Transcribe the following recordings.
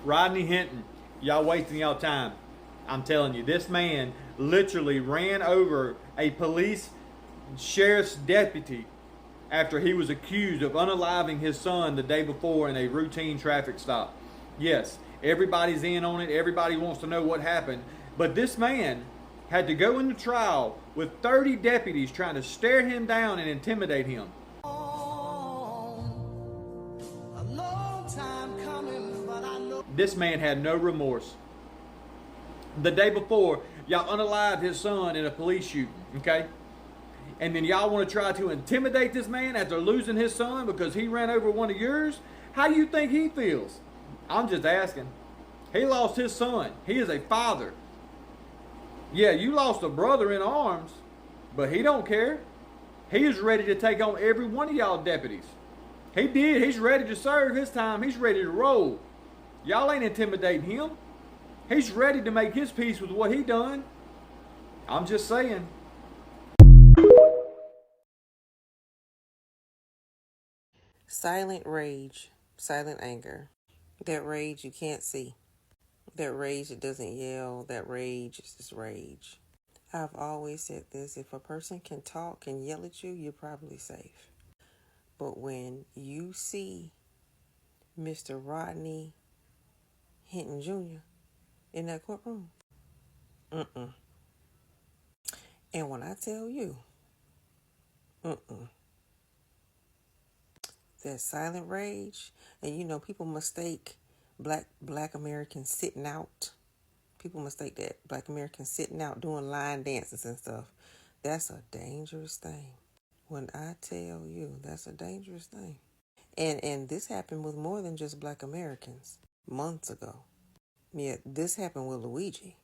Rodney Hinton, y'all wasting y'all time. I'm telling you, this man literally ran over a police sheriff's deputy after he was accused of unaliving his son the day before in a routine traffic stop. Yes, everybody's in on it. Everybody wants to know what happened. But this man had to go into trial with 30 deputies trying to stare him down and intimidate him. This man had no remorse. The day before, y'all unalived his son in a police shooting, okay? And then y'all want to try to intimidate this man after losing his son because he ran over one of yours? How do you think he feels? I'm just asking. He lost his son. He is a father. Yeah, you lost a brother in arms, but he don't care. He is ready to take on every one of y'all deputies. He did. He's ready to serve his time. He's ready to roll. Y'all ain't intimidating him. He's ready to make his peace with what he done. I'm just saying. Silent rage, silent anger. That rage you can't see. That rage that doesn't yell. That rage is just rage. I've always said this. If a person can talk and yell at you, you're probably safe. But when you see Mr. Rodney Hinton Jr. in that courtroom, and when I tell you, that silent rage, and you know, people mistake black Americans sitting out. People mistake that black Americans sitting out doing line dances and stuff. That's a dangerous thing. When I tell you, that's a dangerous thing. And this happened with more than just black Americans months ago. Yeah, this happened with Luigi.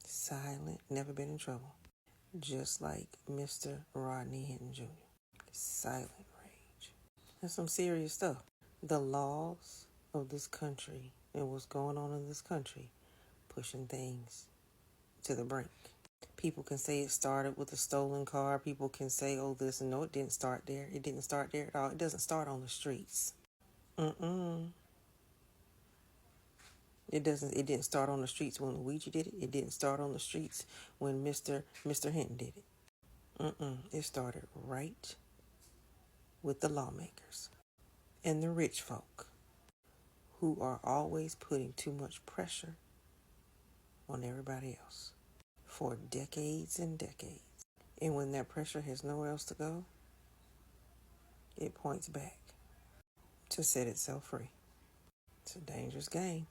Silent, never been in trouble. Just like Mr. Rodney Hinton Jr. Silent rage. That's some serious stuff. The laws of this country and what's going on in this country pushing things to the brink. People can say it started with a stolen car. People can say, oh, this. No, it didn't start there. It didn't start there at all. It doesn't start on the streets. It didn't start on the streets when Luigi did it. It didn't start on the streets when Mr. Hinton did it. It started right with the lawmakers and the rich folk who are always putting too much pressure on everybody else for decades and decades. And when that pressure has nowhere else to go, it points back to set itself free. It's a dangerous game.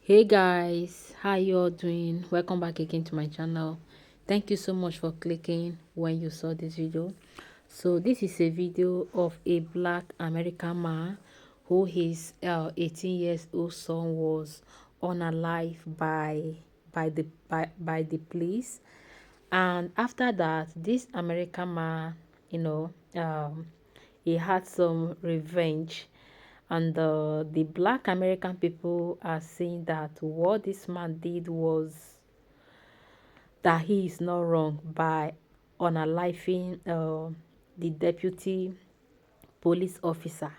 Hey guys, how you all doing? Welcome back again to my channel. Thank you so much for clicking when you saw this video. So this is a video of a black American man who his 18 years old son was unalive by the police. And after that, this American man, he had some revenge. And the black American people are saying that what this man did was that he is not wrong by unaliving the deputy police officer.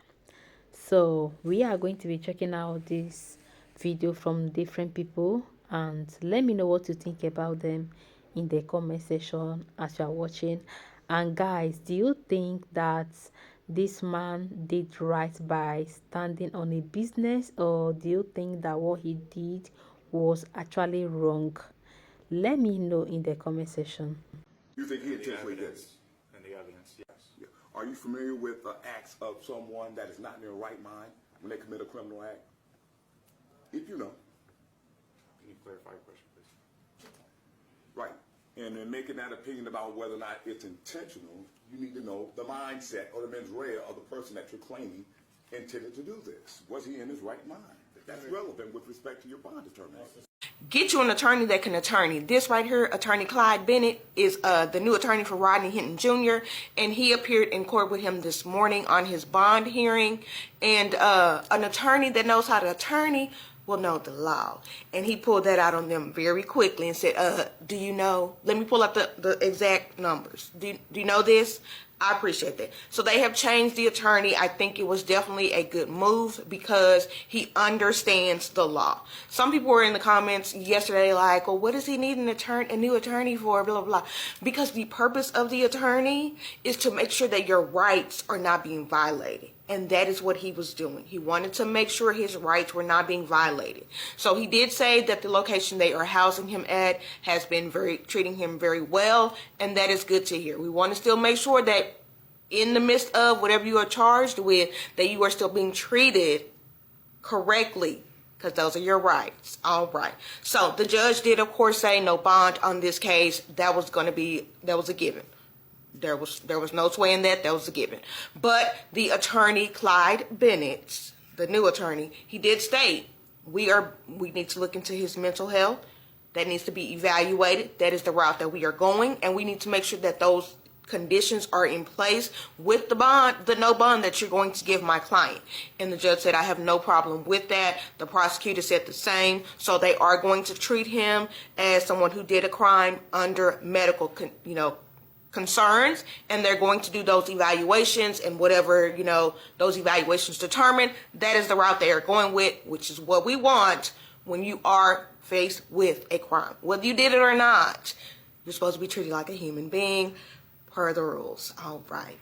So we are going to be checking out this video from different people, and let me know what you think about them in the comment section as you are watching. And guys, do you think that this man did right by standing on a business, or do you think that what he did was actually wrong? Let me know in the comment section. You think he intentionally did it? And the evidence, yes. Yeah. Are you familiar with the acts of someone that is not in their right mind when they commit a criminal act? If you know. Can you clarify your question, please? Right. And in making that opinion about whether or not it's intentional, you need to know the mindset or the mens rea of the person that you're claiming intended to do this. Was he in his right mind? That's relevant with respect to your bond determination. Get you an attorney that can attorney. This right here, Attorney Clyde Bennett, is the new attorney for Rodney Hinton Jr., and he appeared in court with him this morning on his bond hearing. And an attorney that knows how to attorney will know the law. And he pulled that out on them very quickly and said, do you know, let me pull up the exact numbers. Do you know this? I appreciate that. So they have changed the attorney. I think it was definitely a good move because he understands the law. Some people were in the comments yesterday like, well, what does he need a new attorney for, blah, blah, blah. Because the purpose of the attorney is to make sure that your rights are not being violated. And that is what he was doing. He wanted to make sure his rights were not being violated. So he did say that the location they are housing him at has been treating him very well, and that is good to hear. We want to still make sure that in the midst of whatever you are charged with, that you are still being treated correctly, because those are your rights. All right. So the judge did, of course, say no bond on this case. That was a given. There was no swaying that. That was a given. But the attorney, Clyde Bennett, the new attorney, he did state we need to look into his mental health. That needs to be evaluated. That is the route that we are going, and we need to make sure that those conditions are in place with the no bond that you're going to give my client. And the judge said, I have no problem with that. The prosecutor said the same. So they are going to treat him as someone who did a crime under medical, concerns, and they're going to do those evaluations, and whatever, those evaluations determine, that is the route they are going with, which is what we want when you are faced with a crime. Whether you did it or not, you're supposed to be treated like a human being per the rules. All right,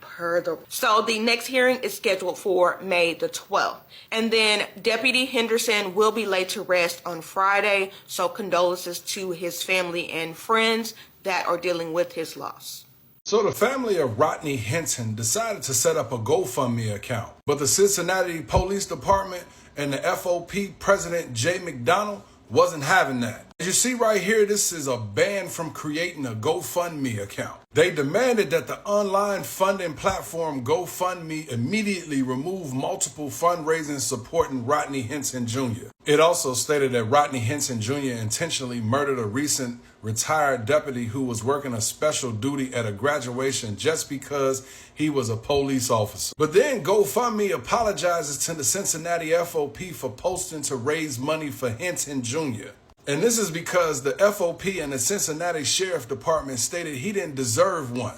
So the next hearing is scheduled for May the 12th. And then Deputy Henderson will be laid to rest on Friday, so condolences to his family and friends that are dealing with his loss. So the family of Rodney Hinton decided to set up a GoFundMe account, but the Cincinnati Police Department and the FOP President Jay McDonald wasn't having that. As you see right here, this is a ban from creating a GoFundMe account. They demanded that the online funding platform GoFundMe immediately remove multiple fundraising supporting Rodney Hinton Jr. It also stated that Rodney Hinton Jr. intentionally murdered a recent retired deputy who was working a special duty at a graduation just because he was a police officer. But then GoFundMe apologizes to the Cincinnati FOP for posting to raise money for Hinton Jr. And this is because the FOP and the Cincinnati Sheriff Department stated he didn't deserve one,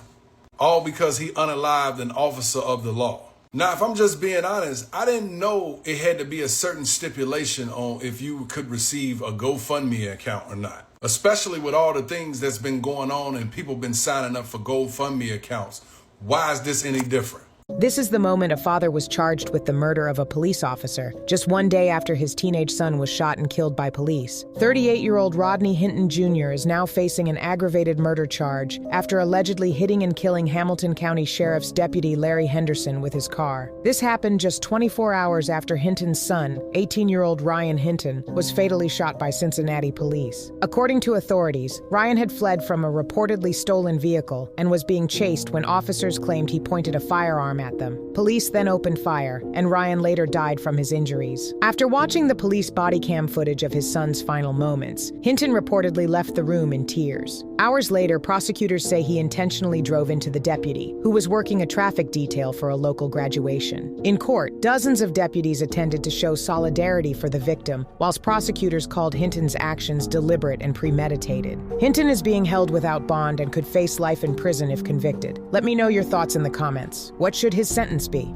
all because he unalived an officer of the law. Now, if I'm just being honest, I didn't know it had to be a certain stipulation on if you could receive a GoFundMe account or not, especially with all the things that's been going on and people been signing up for GoFundMe accounts. Why is this any different? This is the moment a father was charged with the murder of a police officer, just one day after his teenage son was shot and killed by police. 38-year-old Rodney Hinton Jr. is now facing an aggravated murder charge after allegedly hitting and killing Hamilton County Sheriff's Deputy Larry Henderson with his car. This happened just 24 hours after Hinton's son, 18-year-old Ryan Hinton, was fatally shot by Cincinnati police. According to authorities, Ryan had fled from a reportedly stolen vehicle and was being chased when officers claimed he pointed a firearm at them. Police then opened fire, and Ryan later died from his injuries. After watching the police body cam footage of his son's final moments, Hinton reportedly left the room in tears. Hours later, prosecutors say he intentionally drove into the deputy, who was working a traffic detail for a local graduation. In court, dozens of deputies attended to show solidarity for the victim, whilst prosecutors called Hinton's actions deliberate and premeditated. Hinton is being held without bond and could face life in prison if convicted. Let me know your thoughts in the comments. What should his sentence be?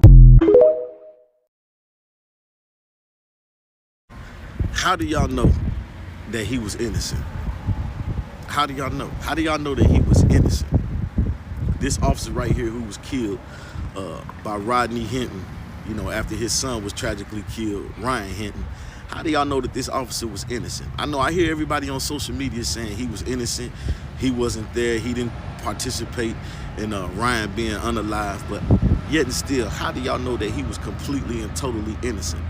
How do y'all know that he was innocent? How do y'all know? How do y'all know that he was innocent? This officer right here who was killed by Rodney Hinton, after his son was tragically killed, Ryan Hinton. How do y'all know that this officer was innocent? I know I hear everybody on social media saying he was innocent, he wasn't there, he didn't participate in Ryan being unalive, but yet and still, how do y'all know that he was completely and totally innocent?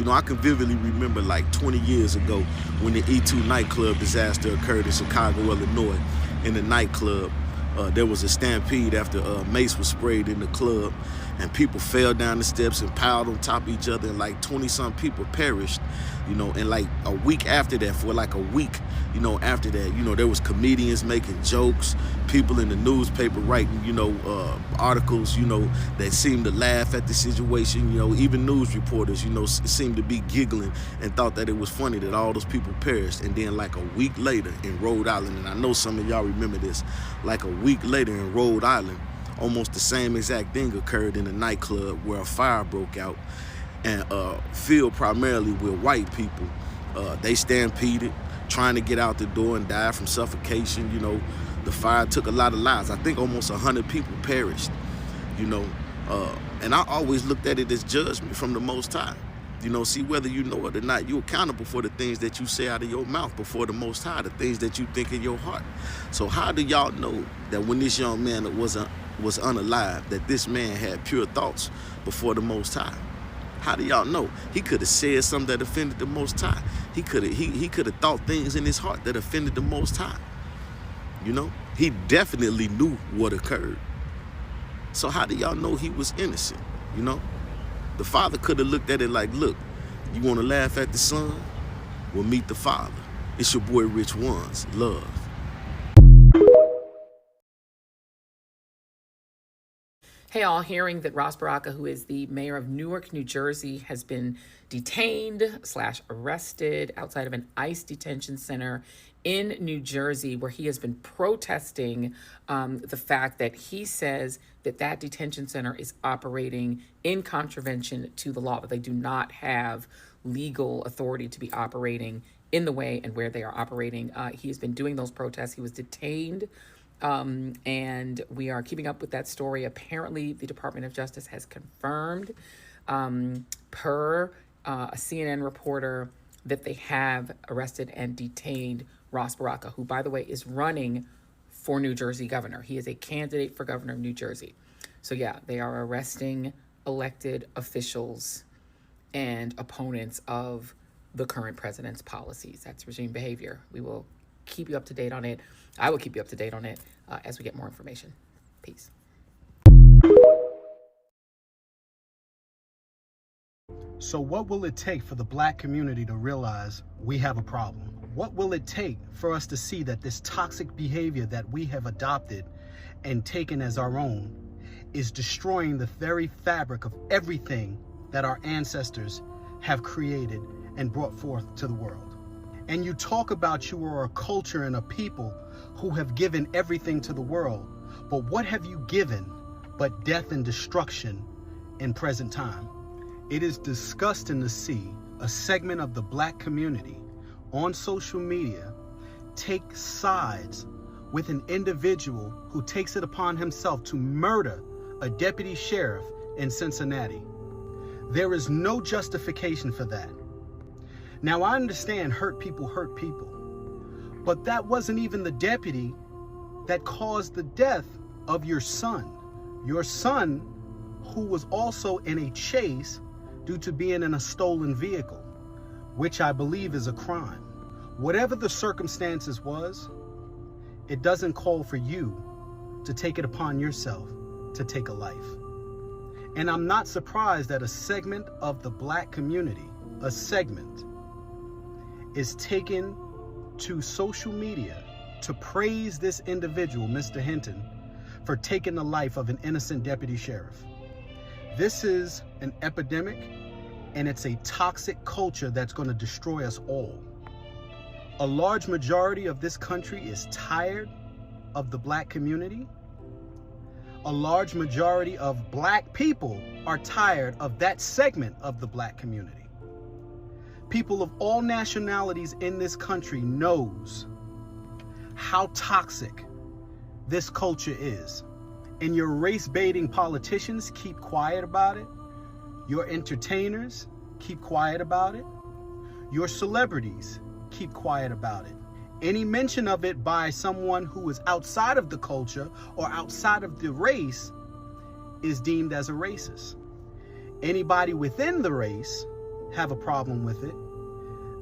I can vividly remember like 20 years ago when the E2 nightclub disaster occurred in Chicago, Illinois. In the nightclub, there was a stampede after mace was sprayed in the club, and people fell down the steps and piled on top of each other, and like 20-some people perished, and like a week after that, for like a week, after that, there was comedians making jokes, people in the newspaper writing, articles, that seemed to laugh at the situation, even news reporters, seemed to be giggling and thought that it was funny that all those people perished. And then like a week later in Rhode Island, and I know some of y'all remember this, like a week later in Rhode Island, almost the same exact thing occurred in a nightclub where a fire broke out and filled primarily with white people. They stampeded, trying to get out the door and died from suffocation. You know, the fire took a lot of lives. I think almost 100 people perished, you know. And I always looked at it as judgment from the Most High. You know, see, whether you know it or not, you're accountable for the things that you say out of your mouth before the Most High, the things that you think in your heart. So how do y'all know that when this young man was unalive, that this man had pure thoughts before the Most High? How do y'all know? He could have said something that offended the Most High. He could have thought things in his heart that offended the Most High. You know, he definitely knew what occurred. So how do y'all know he was innocent? You know, the father could have looked at it like, look, you want to laugh at the son? Well, meet the father. It's your boy Rich Ones. Love. Hey, all, hearing that Ras Baraka, who is the mayor of Newark, New Jersey, has been detained/arrested outside of an ICE detention center in New Jersey, where he has been protesting the fact that he says that that detention center is operating in contravention to the law, that they do not have legal authority to be operating in the way and where they are operating. He has been doing those protests. He was detained. And we are keeping up with that story. Apparently, the Department of Justice has confirmed, per a CNN reporter, that they have arrested and detained Ras Baraka, who, by the way, is running for New Jersey governor. He is a candidate for governor of New Jersey. So, yeah, they are arresting elected officials and opponents of the current president's policies. That's regime behavior. We will keep you up to date on it. I will keep you up to date on it as we get more information. Peace. So what will it take for the Black community to realize we have a problem? What will it take for us to see that this toxic behavior that we have adopted and taken as our own is destroying the very fabric of everything that our ancestors have created and brought forth to the world? And you talk about you are a culture and a people who have given everything to the world, but what have you given but death and destruction in present time? It is disgusting to see a segment of the Black community on social media take sides with an individual who takes it upon himself to murder a deputy sheriff in Cincinnati. There is no justification for that. Now, I understand hurt people, but that wasn't even the deputy that caused the death of your son. Your son, who was also in a chase due to being in a stolen vehicle, which I believe is a crime. Whatever the circumstances was, it doesn't call for you to take it upon yourself to take a life. And I'm not surprised that a segment of the Black community, a segment, is taken to social media to praise this individual, Mr. Hinton, for taking the life of an innocent deputy sheriff. This is an epidemic, and it's a toxic culture that's going to destroy us all. A large majority of this country is tired of the Black community. A large majority of Black people are tired of that segment of the Black community. People of all nationalities in this country knows how toxic this culture is. And your race-baiting politicians keep quiet about it. Your entertainers keep quiet about it. Your celebrities keep quiet about it. Any mention of it by someone who is outside of the culture or outside of the race is deemed as a racist. Anybody within the race have a problem with it,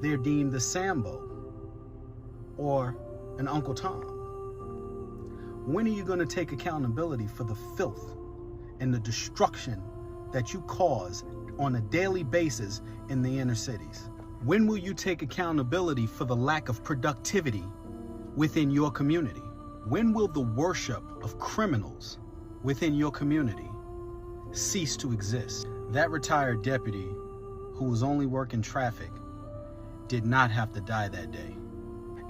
they're deemed a Sambo or an Uncle Tom. When are you going to take accountability for the filth and the destruction that you cause on a daily basis in the inner cities? When will you take accountability for the lack of productivity within your community? When will the worship of criminals within your community cease to exist? That retired deputy who was only working traffic did not have to die that day.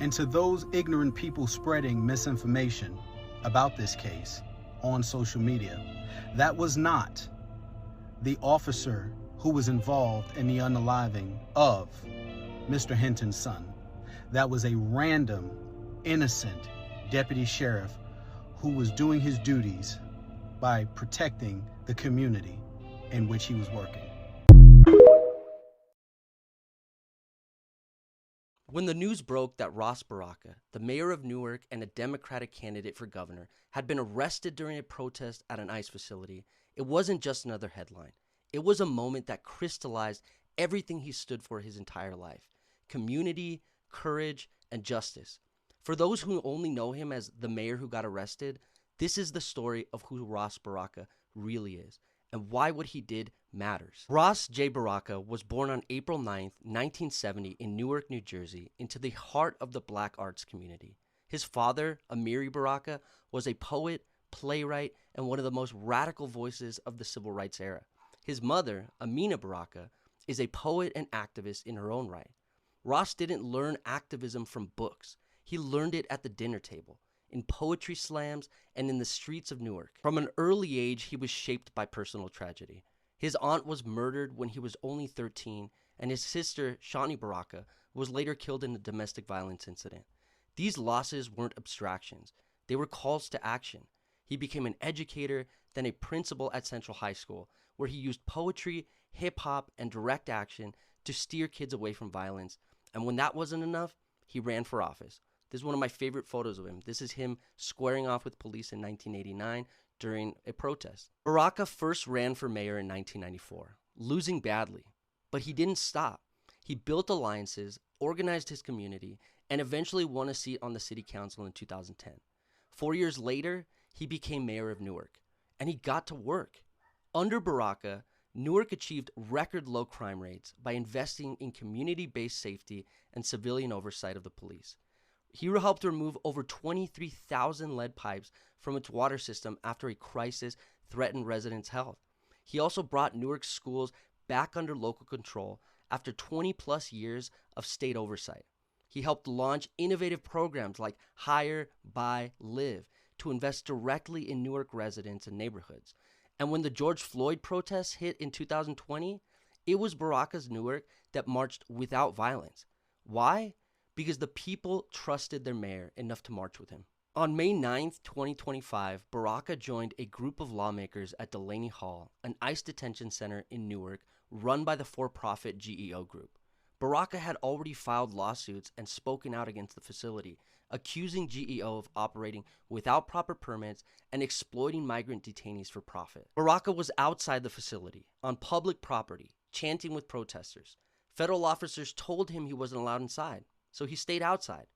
And to those ignorant people spreading misinformation about this case, on social media. That was not the officer who was involved in the unaliving of Mr. Hinton's son. That was a random, innocent deputy sheriff who was doing his duties by protecting the community in which he was working. When the news broke that Ross Baraka, the mayor of Newark and a Democratic candidate for governor, had been arrested during a protest at an ICE facility, it wasn't just another headline. It was a moment that crystallized everything he stood for his entire life: community, courage, and justice. For those who only know him as the mayor who got arrested, this is the story of who Ross Baraka really is and why what he did matters. Ross J. Baraka was born on April 9th, 1970 in Newark, New Jersey, into the heart of the black arts community. His father, Amiri Baraka, was a poet, playwright, and one of the most radical voices of the civil rights era. His mother, Amina Baraka, is a poet and activist in her own right. Ross didn't learn activism from books. He learned it at the dinner table, in poetry slams, and in the streets of Newark. From an early age, he was shaped by personal tragedy. His aunt was murdered when he was only 13, and his sister, Shani Baraka, was later killed in a domestic violence incident. These losses weren't abstractions. They were calls to action. He became an educator, then a principal at Central High School, where he used poetry, hip-hop, and direct action to steer kids away from violence. And when that wasn't enough, he ran for office. This is one of my favorite photos of him. This is him squaring off with police in 1989 during a protest. Baraka first ran for mayor in 1994, losing badly, but he didn't stop. He built alliances, organized his community, and eventually won a seat on the city council in 2010. 4 years later, he became mayor of Newark, and he got to work. Under Baraka, Newark achieved record low crime rates by investing in community-based safety and civilian oversight of the police. He helped remove over 23,000 lead pipes from its water system after a crisis threatened residents' health. He also brought Newark's schools back under local control after 20-plus years of state oversight. He helped launch innovative programs like Hire, Buy, Live to invest directly in Newark residents and neighborhoods. And when the George Floyd protests hit in 2020, it was Baraka's Newark that marched without violence. Why? Because the people trusted their mayor enough to march with him. On May 9th, 2025, Baraka joined a group of lawmakers at Delaney Hall, an ICE detention center in Newark run by the for-profit GEO group. Baraka had already filed lawsuits and spoken out against the facility, accusing GEO of operating without proper permits and exploiting migrant detainees for profit. Baraka was outside the facility, on public property, chanting with protesters. Federal officers told him he wasn't allowed inside, so he stayed outside.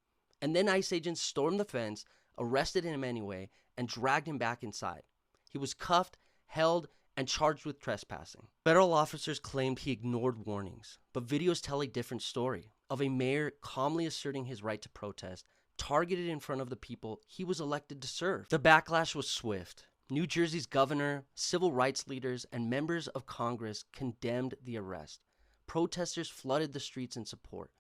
And then ICE agents stormed the fence, arrested him anyway, and dragged him back inside. He was cuffed, held, and charged with trespassing. Federal officers claimed he ignored warnings, but videos tell a different story of a mayor calmly asserting his right to protest, targeted in front of the people he was elected to serve. The backlash was swift. New Jersey's governor, civil rights leaders, and members of Congress condemned the arrest. Protesters flooded the streets in support.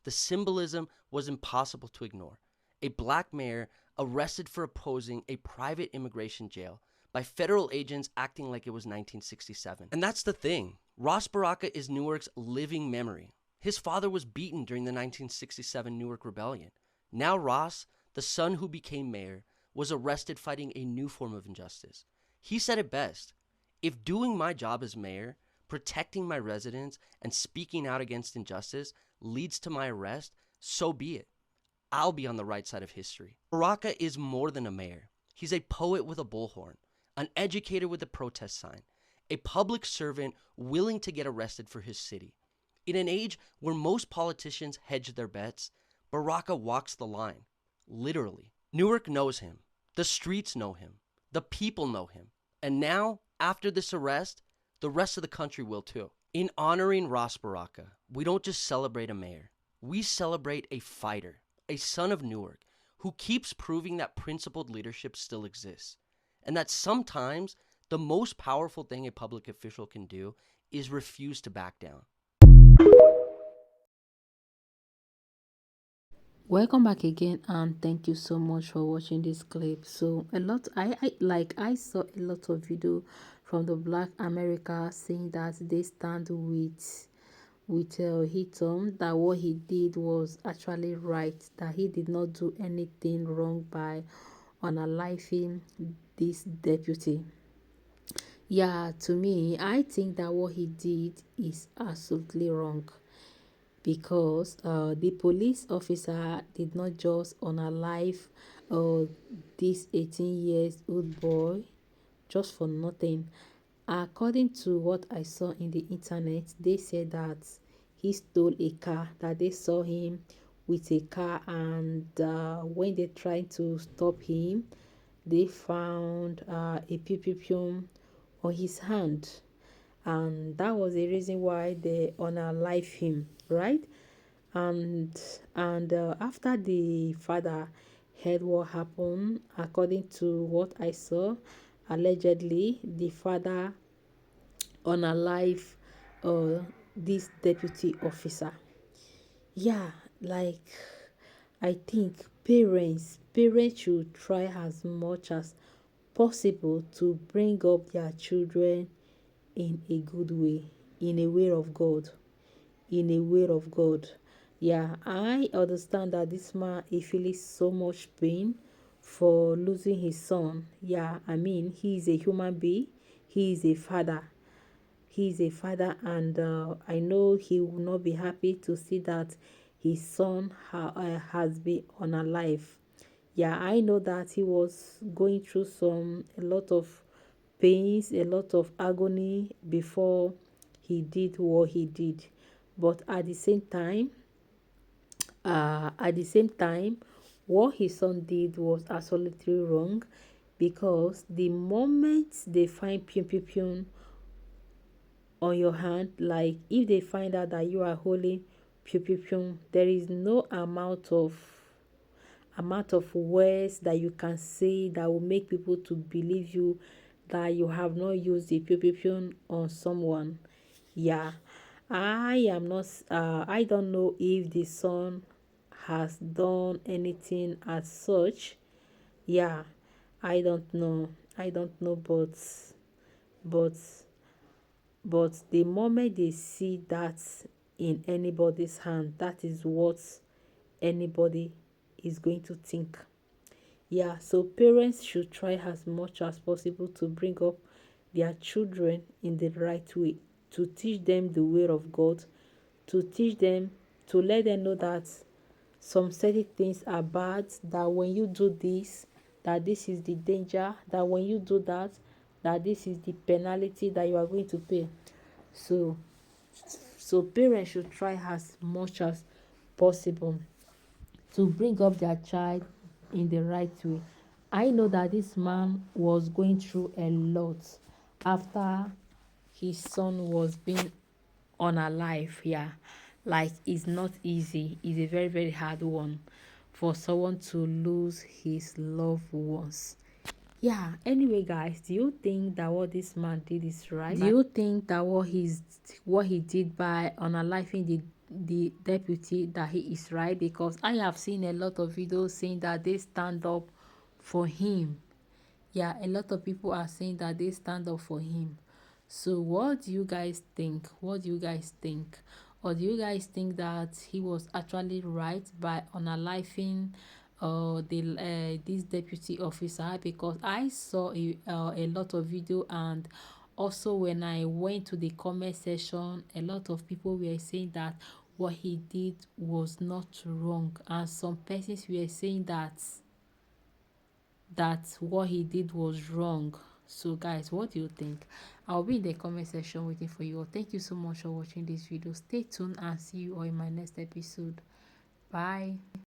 The symbolism was impossible to ignore. A black mayor arrested for opposing a private immigration jail by federal agents acting like it was 1967. And that's the thing. Ross Baraka is Newark's living memory. His father was beaten during the 1967 Newark Rebellion. Now Ross, the son who became mayor, was arrested fighting a new form of injustice. He said it best: "If doing my job as mayor, protecting my residents, and speaking out against injustice leads to my arrest, so be it. I'll be on the right side of history." Baraka is more than a mayor. He's a poet with a bullhorn, an educator with a protest sign, a public servant willing to get arrested for his city. In an age where most politicians hedge their bets, Baraka walks the line, literally. Newark knows him. The streets know him. The people know him. And now, after this arrest, the rest of the country will too. In honoring Ross Baraka, we don't just celebrate a mayor. We celebrate a fighter, a son of Newark, who keeps proving that principled leadership still exists, and that sometimes the most powerful thing a public official can do is refuse to back down. Welcome back again, and thank you so much for watching this clip. So I saw a lot of video from the Black America saying that they stand with Hinton, that what he did was actually right, that he did not do anything wrong by unaliving this deputy. Yeah, to me, I think that what he did is absolutely wrong, because the police officer did not just unalive this 18 years old boy just for nothing. According to what I saw in the internet, they said that he stole a car, that they saw him with a car, and when they tried to stop him, they found a pew on his hand, and that was the reason why they unalive him, right? And after the father heard what happened, according to what I saw, allegedly the father unalive uh this deputy officer. Yeah, like, I think parents should try as much as possible to bring up their children in a good way, in a way of God, in a way of God. Yeah, I understand that this man is feeling so much pain for losing his son. Yeah, I mean, he is a human being, he is a father. He is a father, and I know he will not be happy to see that his son has been unalive. Yeah, I know that he was going through a lot of pains, a lot of agony before he did what he did. But at the same time, what his son did was absolutely wrong, because the moment they find pium on your hand, like if they find out that you are holding pium, there is no amount of words that you can say that will make people to believe you that you have not used the pium on someone. Yeah, I don't know if the son has done anything as such. Yeah, I don't know, but but the moment they see that in anybody's hand, that is what anybody is going to think. Yeah, so parents should try as much as possible to bring up their children in the right way, to teach them the way of God, to teach them, to let them know that some certain things are bad, that when you do this, that this is the danger, that when you do that, that this is the penalty that you are going to pay. So so parents should try as much as possible to bring up their child in the right way. I know that this man was going through a lot after his son was being unalive. Yeah, like, it's not easy, it's a very very hard one for someone to lose his loved ones. Yeah, anyway guys, do you think that what this man did is right? Do you think that what he did by unaliving the deputy, that he is right? Because I have seen a lot of videos saying that they stand up for him. Yeah, a lot of people are saying that they stand up for him. So what do you guys think? What do you guys think? Or do you guys think that he was actually right by unaliving this deputy officer? Because I saw a lot of video, and also when I went to the comment section, a lot of people were saying that what he did was not wrong, and some persons were saying that what he did was wrong. So guys, what do you think? I'll be in the comment section waiting for you all. Thank you so much for watching this video. Stay tuned and see you all in my next episode. Bye.